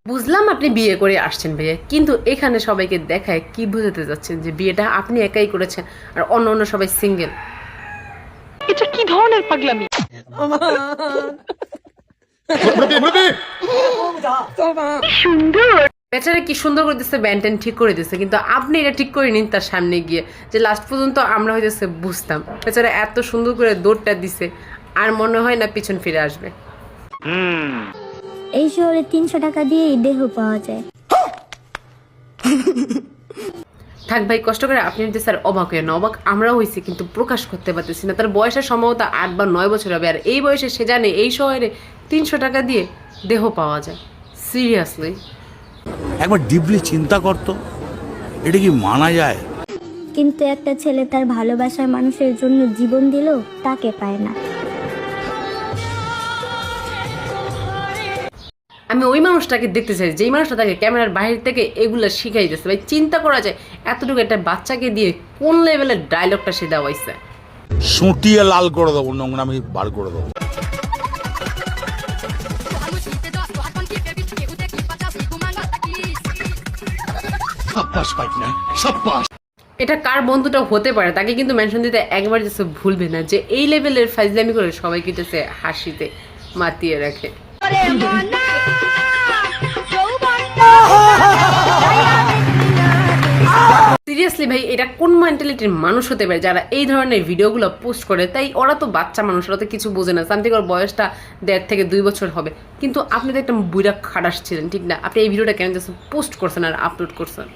বুঝলাম আপনি বিয়ে করে আসছেন ভাইয়া, কিন্তু এখানে সবাইকে দেখায় কি বুঝাতে যাচ্ছেন যে বিয়েটা আপনি একাই করেছেন আর অন্য অন্য সবাই সিঙ্গেল? এটা কি ধরনের পাগলামি? সুন্দর বেচারা কি সুন্দর করে দিচ্ছে, ব্যান্ডেন ঠিক করে দিচ্ছে, কিন্তু আপনি এটা ঠিক করে নিন তার সামনে গিয়ে, যে লাস্ট পর্যন্ত আমরা হইতেছে বুঝতাম বেচারা এত সুন্দর করে দৌড়টা দিছে আর মনে হয় না পিছন ফিরে আসবে। এই শহরে 300 টাকা দিয়েই দেহ পাওয়া যায়। থাক ভাই, কষ্ট করে আপনি হইতে স্যার অবাক হয়ে না, অবাক আমরাও হয়েছি কিন্তু প্রকাশ করতে পারতেছি না। তার বয়সের সম্ভবত 8 বা 9 বছর হবে, আর এই বয়সে সে জানে এই শহরে 300 টাকা দিয়ে দেহ পাওয়া যায়। সিরিয়াসলি একবার ডিপলি চিন্তা করতো, এটা কি মানা যায়? কিন্তু একটা ছেলে তার ভালোবাসার মানুষের জন্য জীবন দিলেও তাকে পায় না। আমি ওই মানুষটাকে দেখতে চাই যেই মানুষটা তাকে ক্যামেরার বাইরে থেকে এগুলো শিখাইতেছে। ভাই চিন্তা করা যায় এতটুকু একটা বাচ্চাকে দিয়ে কোন লেভেলের ডায়লগটা সে দেওয়াইছে। সুটিয়ে লাল করে দেবো, নোংরামি বার করে দেবো। এটা কার বন্ধুটা হতে পারে তাকে কিন্তু মেনশন দিতে একবার just ভুলবে না, যে এই লেভেলের ফাইজলামি করে সবাই কিন্তু হাসিতে মাতিয়ে রাখে। সিরিয়াসলি ভাই, এটা কোন মেন্টালিটির মানুষ হতে পারে যারা এই ধরনের ভিডিওগুলো পোস্ট করে? তাই ওরা তো বাচ্চা মানুষ, ওরা তো কিছু বোঝে না। সামথিং ওর বয়সটা 1.5 থেকে 2 বছর হবে, কিন্তু আপনি তো একটা বুড়া খাটাস ছিলেন, ঠিক না? আপনি এই ভিডিওটা কেন পোস্ট করছেন আর আপলোড করছেন?